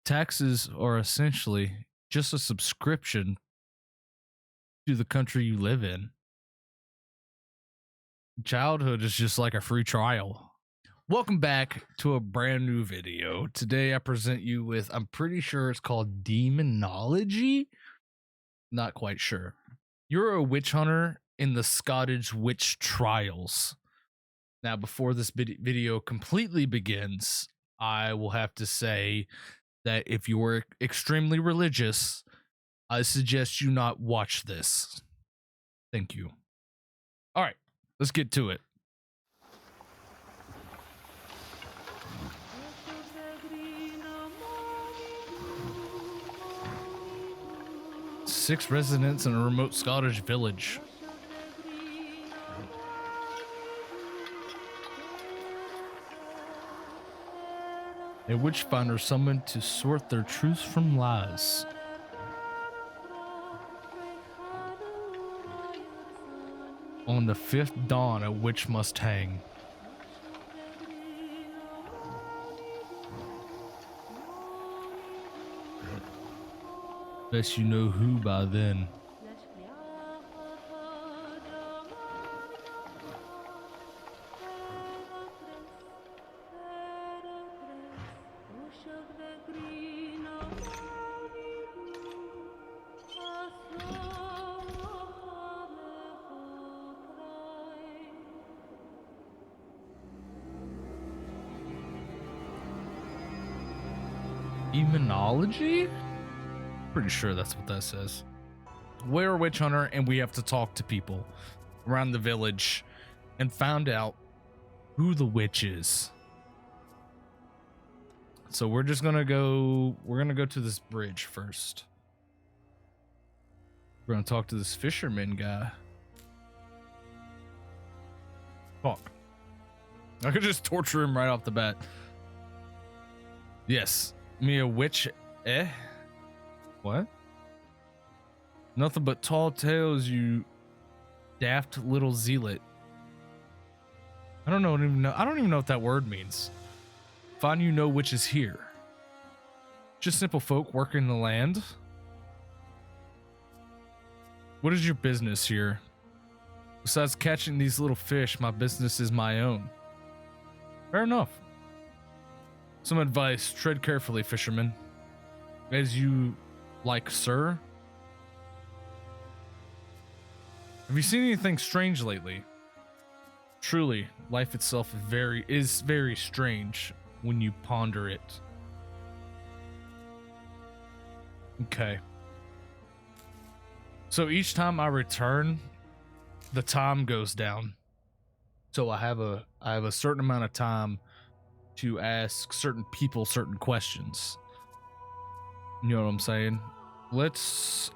Taxes are essentially just a subscription to the country you live in. Childhood is just like a free trial. Welcome back to a brand new video. Today I present you with, I'm pretty sure it's called Daemonologie. Not quite sure. You're a witch hunter in the Scottish witch trials. Now, before this video completely begins, I will have to say that if you're extremely religious, I suggest you not watch this. Thank you. All right, let's get to it. Six residents in a remote Scottish village. A witch finder summoned to sort their truths from lies. On the fifth dawn, a witch must hang. Bet you know who by then. Daemonologie? Pretty sure that's what that says. We're a witch hunter and we have to talk to people around the village and find out who the witch is. So we're gonna go to this bridge first. We're gonna talk to this fisherman guy. Talk. I could just torture him right off the bat. Yes. Me a witch, eh? What? Nothing but tall tales, you daft little zealot. I don't even know what that word means. Find you know witches here. Just simple folk working the land. What is your business here? Besides catching these little fish, my business is my own. Fair enough. Some advice, tread carefully, fisherman. As you like, sir. Have you seen anything strange lately? Truly, life itself is very strange when you ponder it. Okay. So each time I return, the time goes down. So I have a certain amount of time to ask certain people certain questions. You know what I'm saying? Let's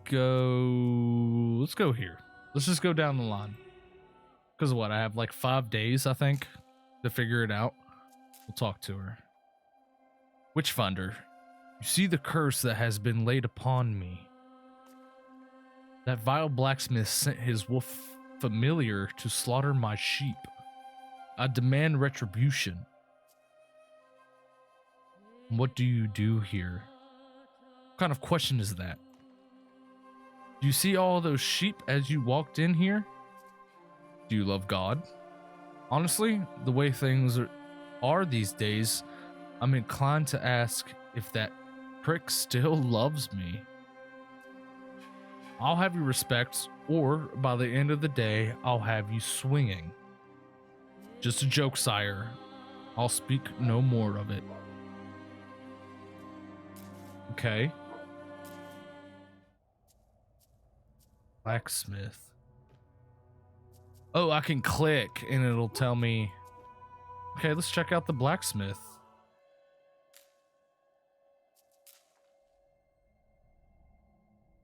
go here. Let's just go down the line. Because what, I have like 5 days, I think, to figure it out. We'll talk to her. Witchfinder, you see the curse that has been laid upon me. That vile blacksmith sent his wolf familiar to slaughter my sheep. I demand retribution. What do you do here? What kind of question is that? Do you see all those sheep as you walked in here? Do you love God? Honestly, the way things are these days, I'm inclined to ask if that prick still loves me. I'll have you respect, or by the end of the day, I'll have you swinging. Just a joke, sire. I'll speak no more of it. Okay. Blacksmith. Oh, I can click and it'll tell me. Okay, let's check out the blacksmith.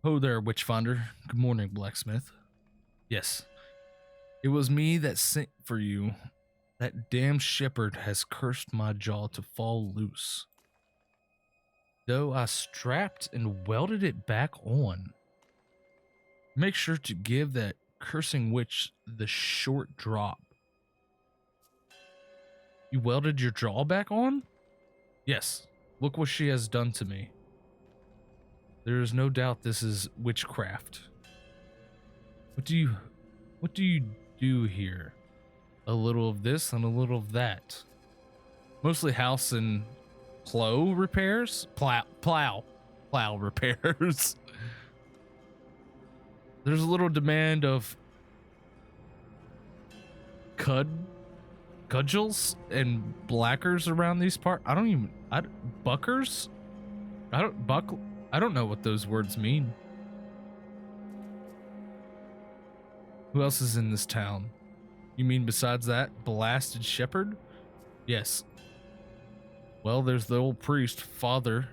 Ho there, Witchfinder. Good morning, blacksmith. Yes. It was me that sent for you. That damn shepherd has cursed my jaw to fall loose. Though I strapped and welded it back on. Make sure to give that cursing witch the short drop. You welded your jaw back on? Yes. Look what she has done to me. There is no doubt this is witchcraft. What do you do here? A little of this and a little of that. Mostly house and plow repairs? Plow repairs. There's a little demand of cudgels and blackers around these parts. Buckers? I don't know what those words mean. Who else is in this town? You mean besides that blasted shepherd? Yes. Well, there's the old priest, father,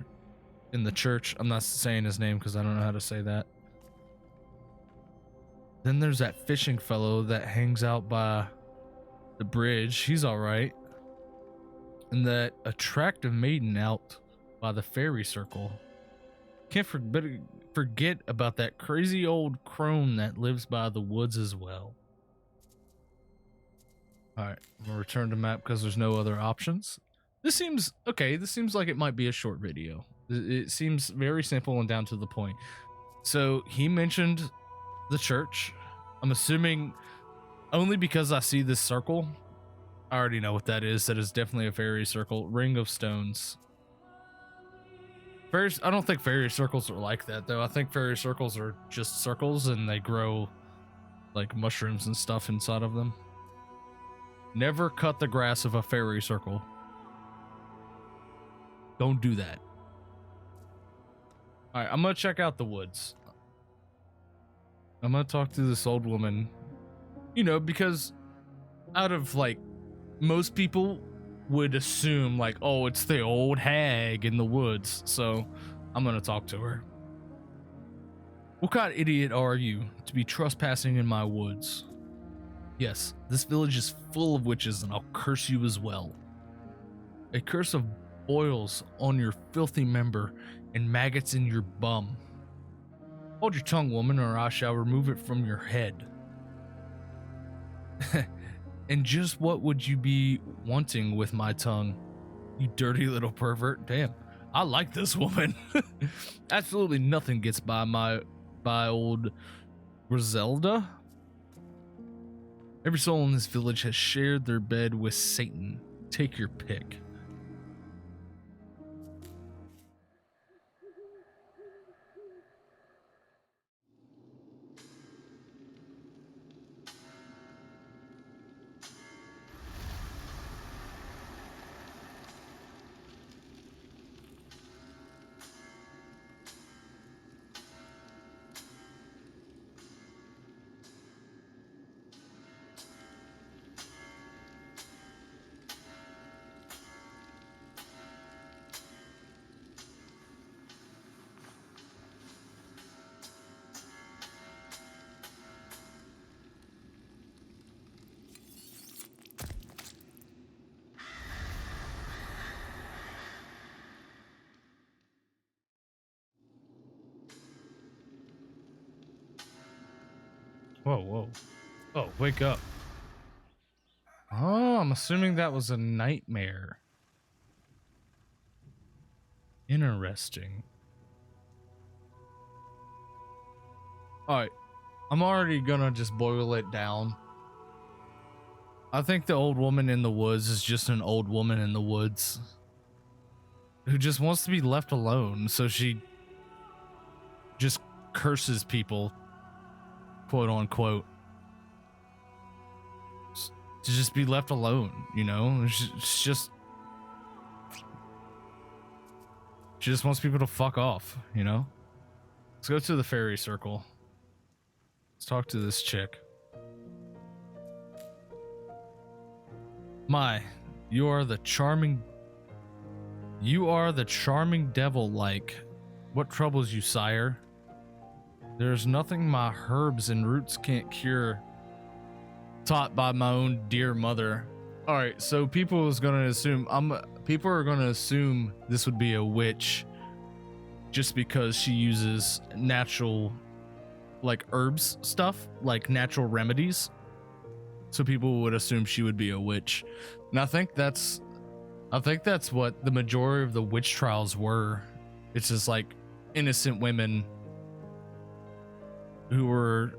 in the church. I'm not saying his name because I don't know how to say that. Then there's that fishing fellow that hangs out by the bridge. He's all right. And that attractive maiden out by the fairy circle. Can't forget about that crazy old crone that lives by the woods as well. All right, I'm gonna return to map because there's no other options. This seems okay. This seems like it might be a short video. It seems very simple and down to the point. So he mentioned the church. I'm assuming only because I see this circle. I already know what that is. That is definitely a fairy circle. Ring of stones. Fairies, I don't think fairy circles are like that though. I think fairy circles are just circles and they grow like mushrooms and stuff inside of them. Never cut the grass of a fairy circle. Don't do that. All right, I'm gonna check out the woods. I'm gonna talk to this old woman, you know, because out of like most people would assume like, oh, it's the old hag in the woods. So I'm gonna talk to her. What kind of idiot are you to be trespassing in my woods? Yes, this village is full of witches and I'll curse you as well. A curse of boils on your filthy member and maggots in your bum. Hold your tongue, woman, or I shall remove it from your head. And just what would you be wanting with my tongue, you dirty little pervert? Damn, I like this woman. Absolutely nothing gets by old Griselda. Every soul in this village has shared their bed with Satan. Take your pick. Whoa, whoa. Oh, wake up. Oh, I'm assuming that was a nightmare. Interesting. Alright, I'm already gonna just boil it down. I think the old woman in the woods is just an old woman in the woods who just wants to be left alone, so she just curses people, quote unquote, to just be left alone, you know? It's just she just wants people to fuck off, you know? Let's go to the fairy circle. Let's talk to this chick. My, you are the charming devil like. What troubles you, sire? There's nothing my herbs and roots can't cure. Taught by my own dear mother. All right, so people are gonna assume this would be a witch just because she uses natural, like herbs stuff, like natural remedies. so people would assume she would be a witch. And I think that's what the majority of the witch trials were. It's just like innocent women who were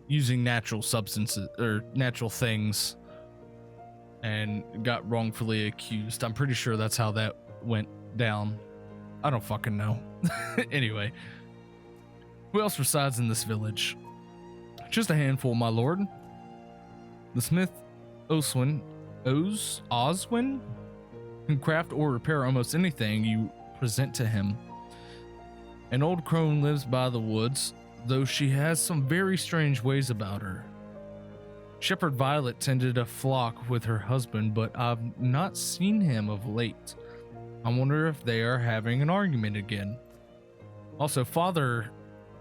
using natural substances or natural things and got wrongfully accused. I'm pretty sure that's how that went down. I don't fucking know. Anyway, who else resides in this village? Just a handful, my lord. The smith Oswin can craft or repair almost anything you present to him. An old crone lives by the woods, though she has some very strange ways about her. Shepherd Violet tended a flock with her husband, but I've not seen him of late. I wonder if they are having an argument again. Also, Father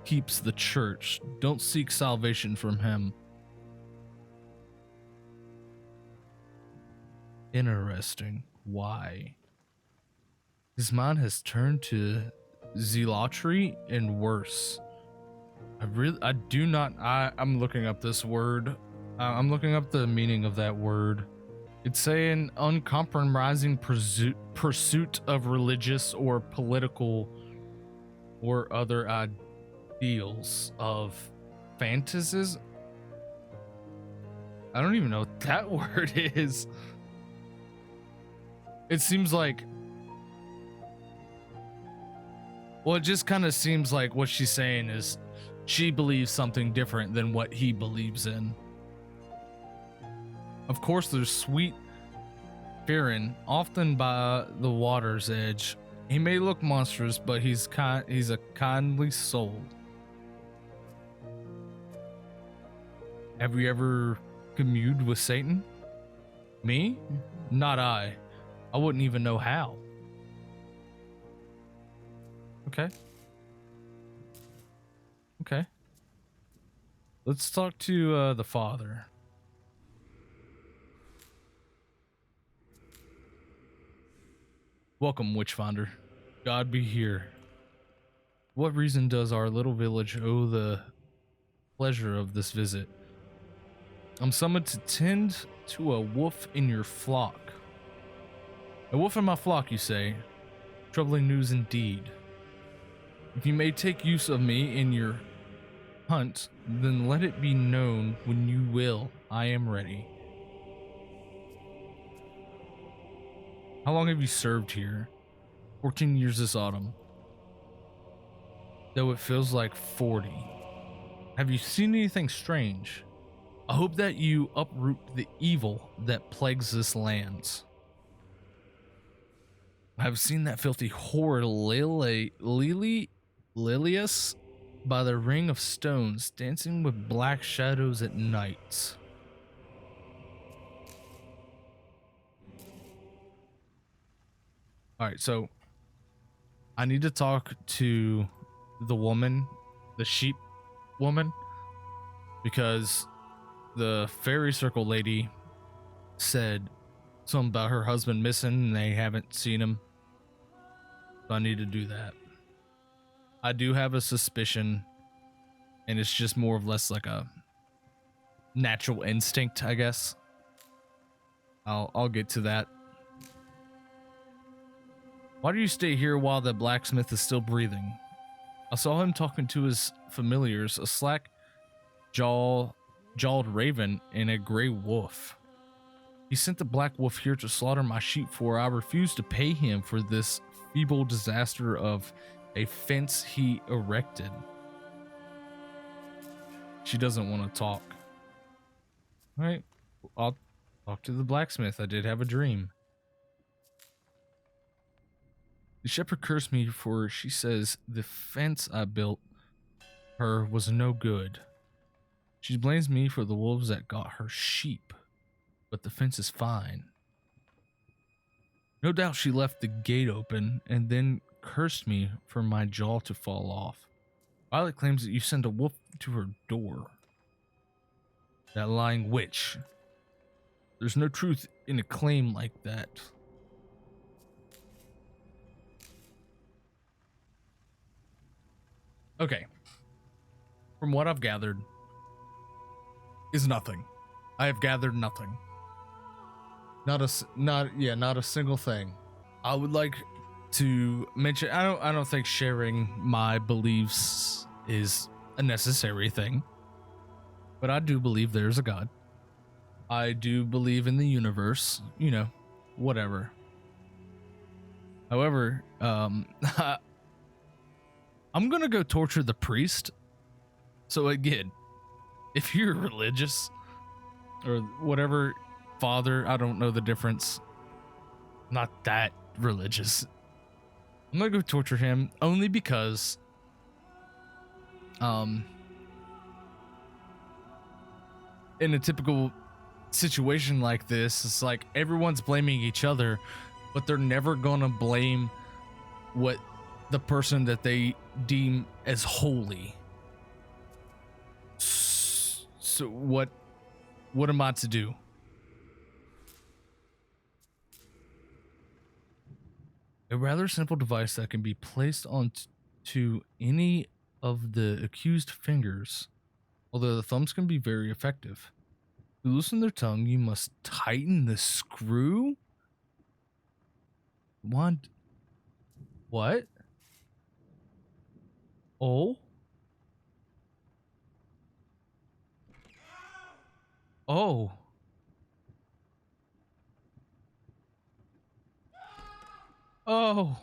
keeps the church. Don't seek salvation from him. Interesting. Why? His mind has turned to zealotry and worse. I'm looking up this word. I'm looking up the meaning of that word. It's saying uncompromising pursuit of religious or political or other ideals of fantasies. I don't even know what that word is. It seems like, well, it just kind of seems like what she's saying is she believes something different than what he believes in. Of course, there's sweet Farron, often by the water's edge. He may look monstrous, but he's a kindly soul. Have you ever communed with Satan? Me? Not I. I wouldn't even know how. Okay. Okay. Let's talk to the father. Welcome, Witchfinder. God be here. What reason does our little village owe the pleasure of this visit? I'm summoned to tend to a wolf in your flock. A wolf in my flock, you say? Troubling news indeed. If you may take use of me in your hunt, then let it be known when you will. I am ready. How long have you served here? 14 years this autumn. Though it feels like 40. Have you seen anything strange? I hope that you uproot the evil that plagues this land. I have seen that filthy whore Lilius by the ring of stones, dancing with black shadows at night. All right, so I need to talk to the woman, the sheep woman, because the fairy circle lady said something about her husband missing and they haven't seen him. So I need to do that. I do have a suspicion, and it's just more or less like a natural instinct, I guess. I'll get to that. Why do you stay here while the blacksmith is still breathing? I saw him talking to his familiars, a slack-jawed raven and a gray wolf. He sent the black wolf here to slaughter my sheep, for I refuse to pay him for this feeble disaster of a fence he erected. She doesn't want to talk. All right, I'll talk to the blacksmith. I did have a dream. The shepherd cursed me, for she says the fence I built her was no good. She blames me for the wolves that got her sheep, but the fence is fine. No doubt she left the gate open and then cursed me for my jaw to fall off. Violet claims that you sent a wolf to her door. That lying witch. There's no truth in a claim like that. Okay. From what I've gathered, is nothing. I have gathered nothing. Not a single thing. I would like to mention, I don't think sharing my beliefs is a necessary thing, but I do believe there's a God. I do believe in the universe, whatever. However, I'm gonna go torture the priest. So again, if you're religious or whatever, father, I don't know the difference. Not that religious. I'm gonna go torture him only because, in a typical situation like this, it's like everyone's blaming each other, but they're never gonna blame what the person that they deem as holy. So what am I to do? A rather simple device that can be placed onto any of the accused fingers, although the thumbs can be very effective. To loosen their tongue, you must tighten the screw. What? Oh? Oh. Oh.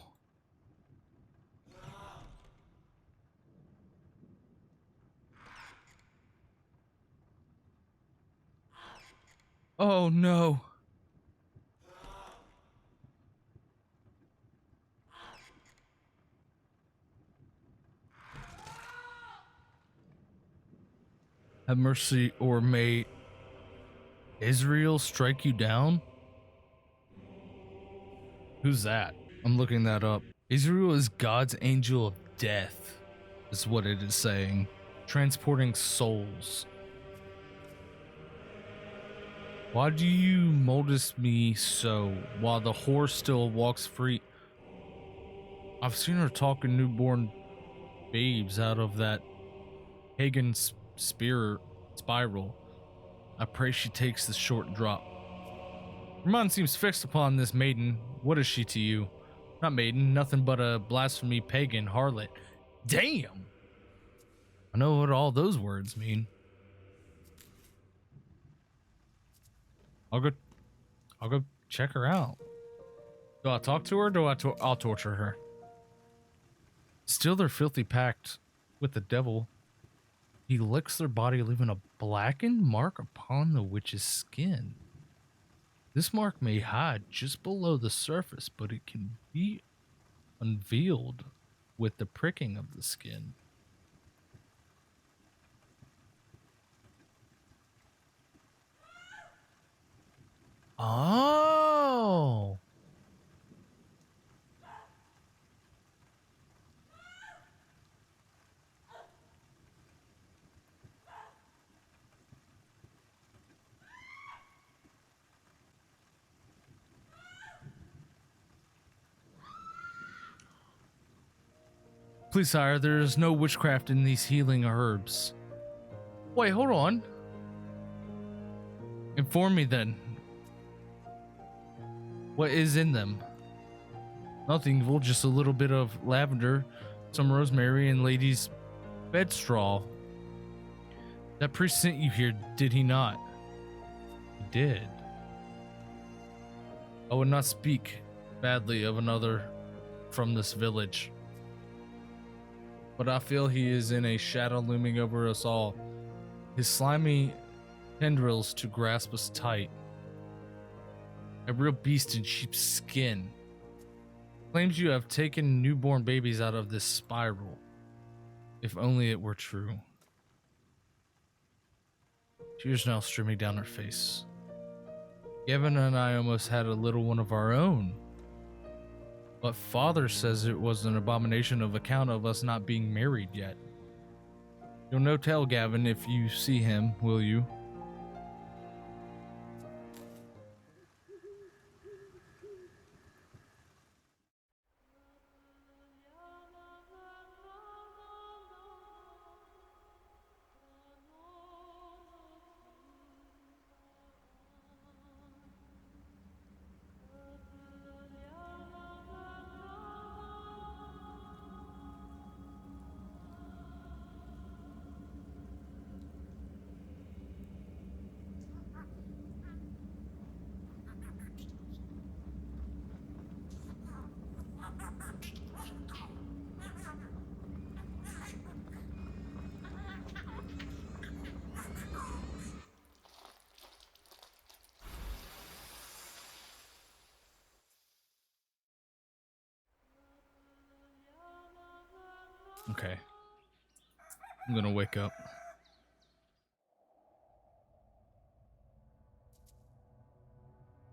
Oh no. Have mercy, or may Israel strike you down? Who's that? I'm looking that up. Israel is God's angel of death, is what it is saying. Transporting souls. Why do you moldest me so while the whore still walks free? I've seen her talking newborn babes out of that pagan spiral. I pray she takes the short drop. Your mind seems fixed upon this maiden. What is she to you? Not maiden, nothing but a blasphemy pagan harlot. Damn! I know what all those words mean. I'll go check her out. Do I talk to her, or I'll torture her? Still their filthy pact with the devil. He licks their body, leaving a blackened mark upon the witch's skin. This mark may hide just below the surface, but it can be unveiled with the pricking of the skin. Oh. Please, sire, there is no witchcraft in these healing herbs. Wait, hold on. Inform me then. What is in them? Nothing evil, just a little bit of lavender, some rosemary, and lady's bed straw. That priest sent you here, did he not? He did. I would not speak badly of another from this village, but I feel he is in a shadow looming over us all. His slimy tendrils to grasp us tight. A real beast in sheep's skin. Claims you have taken newborn babies out of this spiral. If only it were true. Tears now streaming down her face. Gavin and I almost had a little one of our own. But father says it was an abomination of account of us not being married yet. You'll no tell Gavin if you see him, will you? Okay. I'm gonna wake up.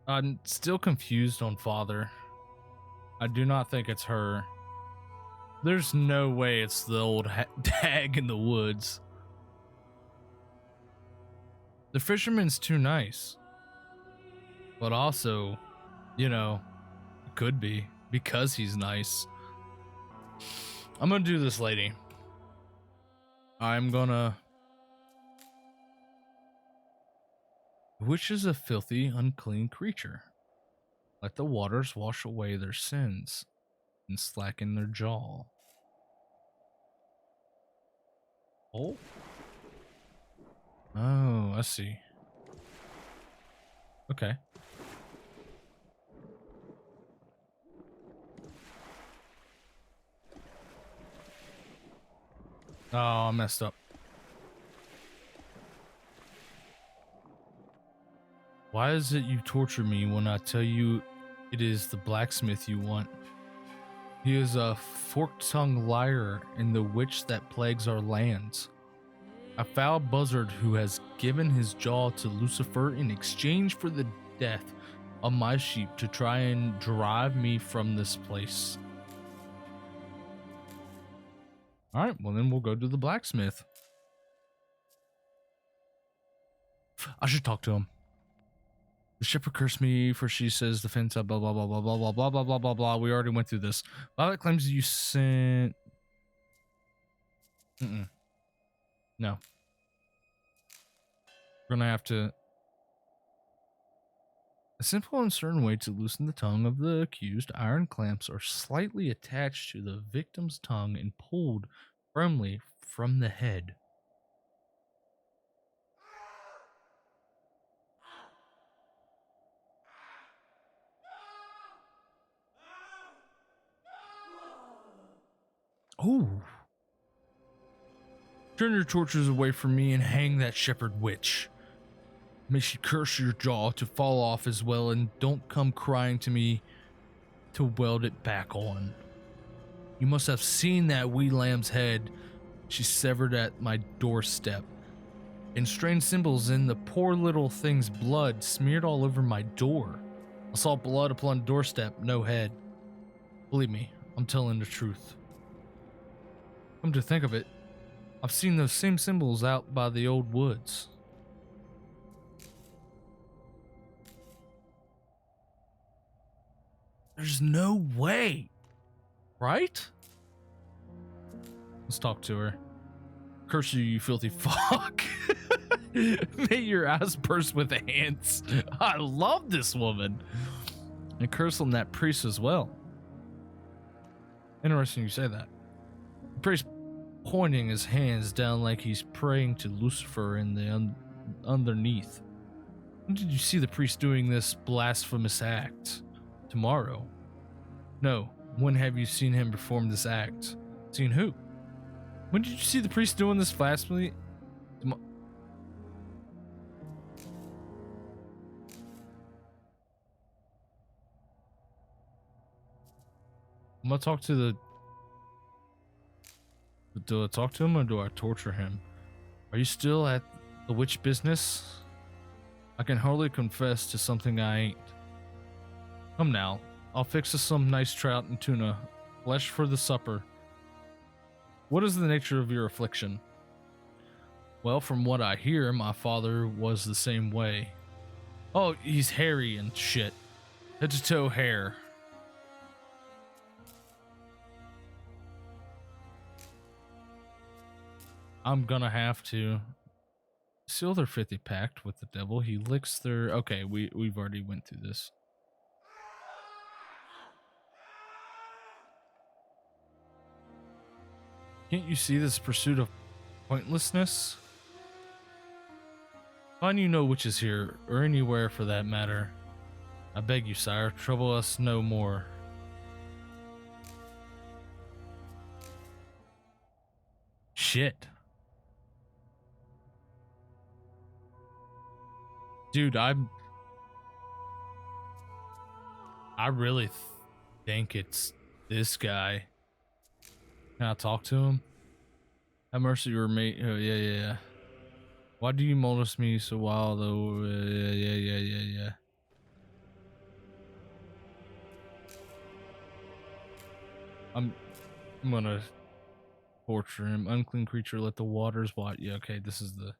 I'm still confused on Father. I do not think it's her. There's no way it's the old hag in the woods. The fisherman's too nice. But also, you know, it could be because he's nice. I'm gonna do this, lady. I'm gonna... Which is a filthy, unclean creature. Let the waters wash away their sins and slacken their jaw. Oh. Oh, I see. Okay. Oh, I messed up. Why is it you torture me when I tell you it is the blacksmith you want? He is a fork-tongued liar and the witch that plagues our lands. A foul buzzard who has given his jaw to Lucifer in exchange for the death of my sheep to try and drive me from this place. Alright, well then we'll go to the blacksmith. I should talk to him. The shepherd cursed me for she says the fence blah blah blah blah blah blah blah blah blah blah blah. We already went through this. Violet claims you sent... No. We're gonna have to... A simple and certain way to loosen the tongue of the accused. Iron clamps are slightly attached to the victim's tongue and pulled firmly from the head. Oh. Turn your torches away from me and hang that shepherd witch. May she curse your jaw to fall off as well, and don't come crying to me to weld it back on. You must have seen that wee lamb's head she severed at my doorstep, and strange symbols in the poor little thing's blood smeared all over my door. I saw blood upon the doorstep, no head. Believe me, I'm telling the truth. Come to think of it, I've seen those same symbols out by the old woods. There's no way, right? Let's talk to her. Curse you, you filthy fuck. May your eyes burst with ants. I love this woman. And curse on that priest as well. Interesting you say that. The priest pointing his hands down like he's praying to Lucifer in the underneath. When did you see the priest doing this blasphemous act? Tomorrow? No. When have you seen him perform this act? Seen who? When did you see the priest doing this blasphemy? I'm gonna talk to the... Do I talk to him or do I torture him? Are you still at the witch business? I can hardly confess to something I ain't. Come now, I'll fix us some nice trout and tuna, flesh for the supper. What is the nature of your affliction? Well, from what I hear, my father was the same way. Oh, he's hairy and shit. Head to toe hair. I'm gonna have to seal their 50 pact with the devil. He licks their... Okay, we've already went through this. Can't you see this pursuit of pointlessness? Find you no witches here, or anywhere for that matter. I beg you, sire, trouble us no more. Shit. Dude, I really think it's this guy. Can I talk to him? Have mercy, your mate. Oh, yeah. Why do you molest me so wild, though? Yeah. I'm gonna torture him. Unclean creature, let the waters watch. Yeah, okay, this is the...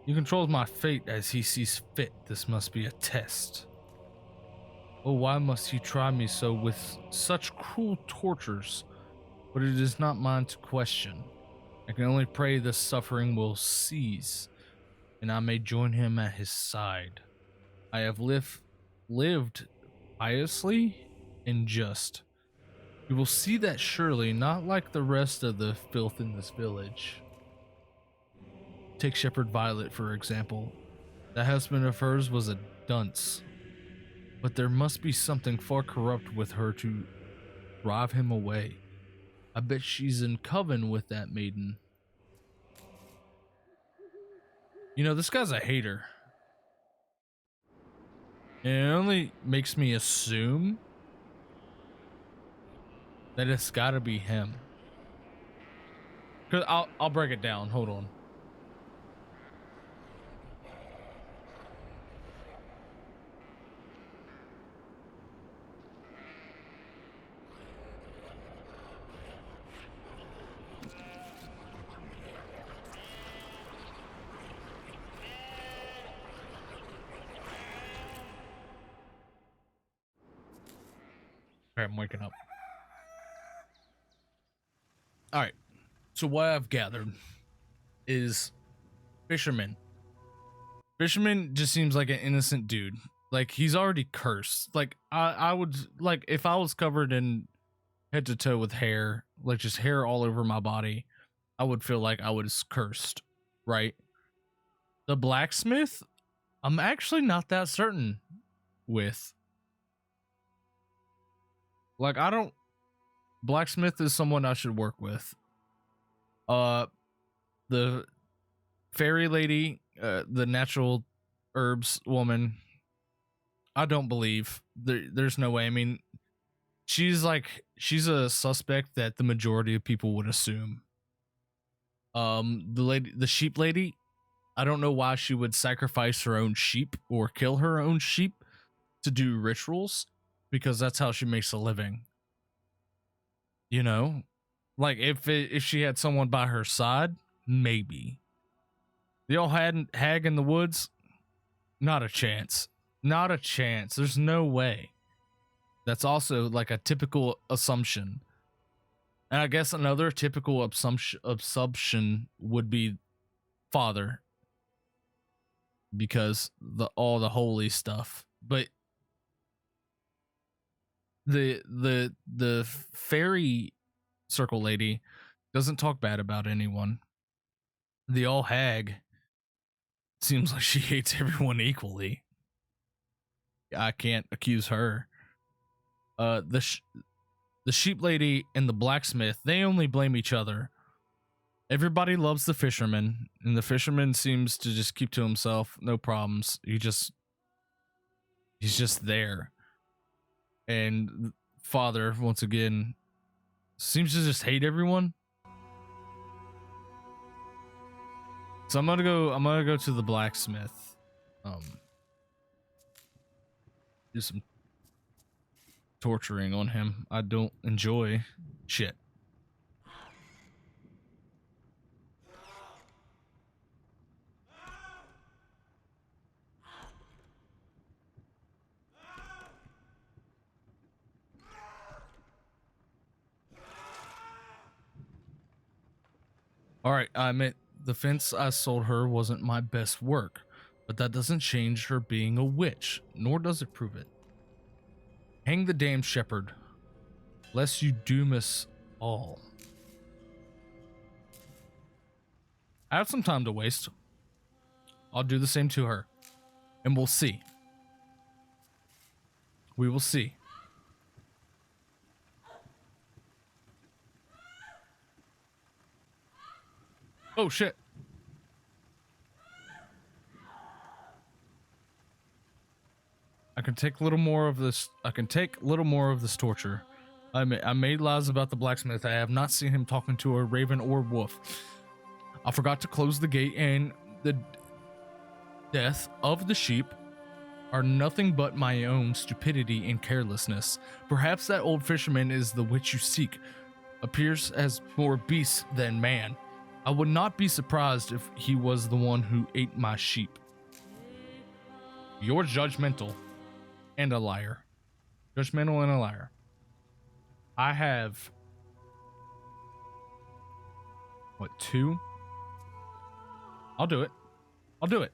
He controls my fate as he sees fit. This must be a test. Oh, why must he try me so with such cruel tortures? But it is not mine to question. I can only pray this suffering will cease, and I may join him at his side. I have lived piously and just. You will see that surely, not like the rest of the filth in this village. Take Shepherd Violet, for example. That husband of hers was a dunce, but there must be something far corrupt with her to drive him away. I bet she's in coven with that maiden. You know, this guy's a hater. And it only makes me assume that it's gotta be him. Cause I'll break it down. Hold on. Okay, I'm waking up. All right. So what I've gathered is fisherman. Fisherman just seems like an innocent dude. Like he's already cursed. Like I would like if I was covered in head to toe with hair, like just hair all over my body, I would feel like I was cursed, right? The blacksmith, I'm actually not that certain with. Like I don't blacksmith is someone I should work with. The fairy lady, the natural herbs woman, I don't believe. There's no way. I mean, she's a suspect that the majority of people would assume. The sheep lady, I don't know why she would sacrifice her own sheep or kill her own sheep to do rituals, because that's how she makes a living. You know, like if she had someone by her side, maybe. The old hag in the woods, not a chance. Not a chance. There's no way. That's also like a typical assumption. And I guess another typical assumption would be father, because all the holy stuff. But the fairy circle lady doesn't talk bad about anyone. The old hag seems like she hates everyone equally. I can't accuse her. The sheep lady and the blacksmith, they only blame each other. Everybody loves the fisherman, and the fisherman seems to just keep to himself, no problems. He's just there. And father, once again, seems to just hate everyone. So I'm gonna go to the blacksmith. Do some torturing on him. I don't enjoy shit. All right, I admit the fence I sold her wasn't my best work, but that doesn't change her being a witch, nor does it prove it. Hang the damned shepherd, lest you doom us all. I have some time to waste. I'll do the same to her, and we'll see. We will see. Oh shit. can take a little more of this. I can take a little more of this torture. I made lies about the blacksmith. I have not seen him talking to a raven or wolf. I forgot to close the gate, and the death of the sheep are nothing but my own stupidity and carelessness. Perhaps that old fisherman is the witch you seek, appears as more beast than man. I would not be surprised if he was the one who ate my sheep. You're judgmental and a liar. Judgmental and a liar. I have, what, 2? I'll do it. I'll do it.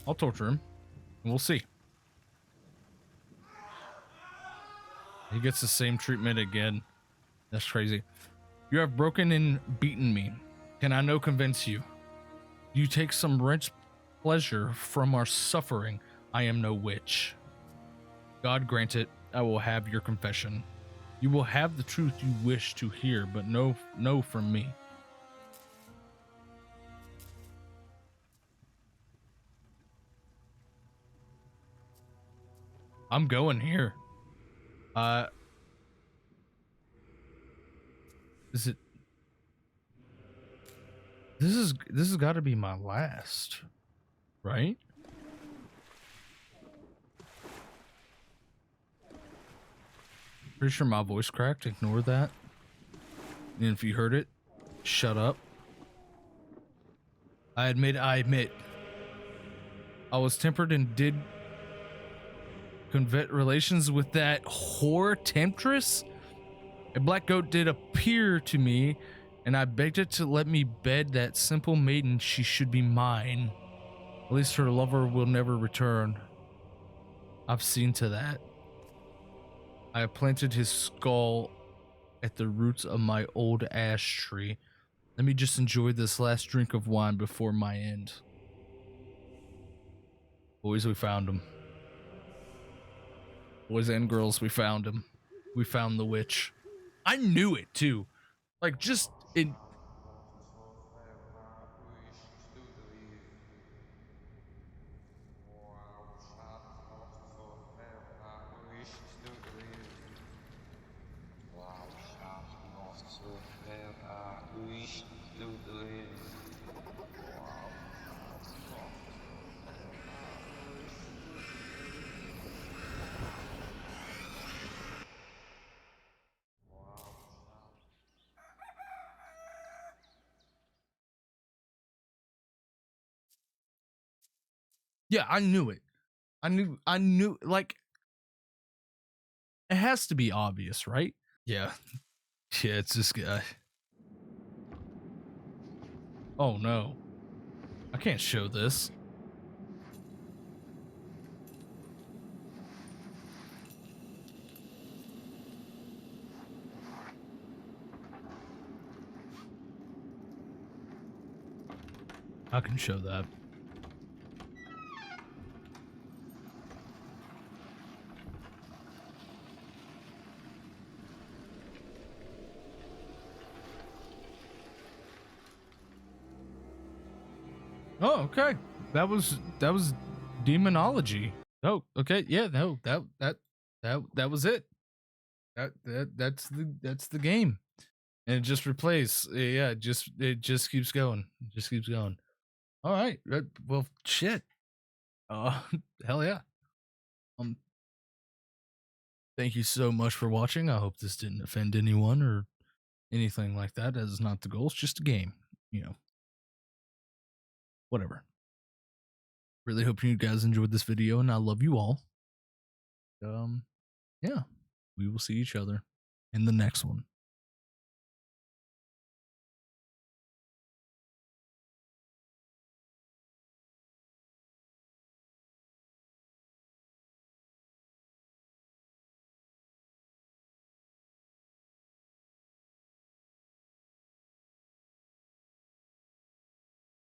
I'll torture him, and we'll see. He gets the same treatment again. That's crazy. You have broken and beaten me. Can I no convince you? You take some wrench pleasure from our suffering. I am no witch. God grant it, I will have your confession. You will have the truth you wish to hear, but no from me. I'm going here. Is it? This has got to be my last, right? Pretty sure my voice cracked. Ignore that. And if you heard it, shut up. I admit. I was tempered and did covet relations with that whore temptress. A black goat did appear to me, and I begged it to let me bed that simple maiden. She should be mine. At least her lover will never return. I've seen to that. I have planted his skull at the roots of my old ash tree. Let me just enjoy this last drink of wine before my end. Boys, we found him. Boys and girls, we found him. We found the witch. I knew it too. Like, just in. Yeah, I knew it. I knew, like, it has to be obvious, right? Yeah. Yeah, it's this guy. Oh no. I can't show this. I can show that. Oh, okay. That was Daemonologie. Oh, okay. Yeah, no, that was it. That's the game. And it just replays. Yeah, it just keeps going. It just keeps going. All right. Well, shit. Hell yeah. Thank you so much for watching. I hope this didn't offend anyone or anything like that. That is not the goal. It's just a game, you know. Whatever. Really hope you guys enjoyed this video, and I love you all. Yeah. We will see each other in the next one.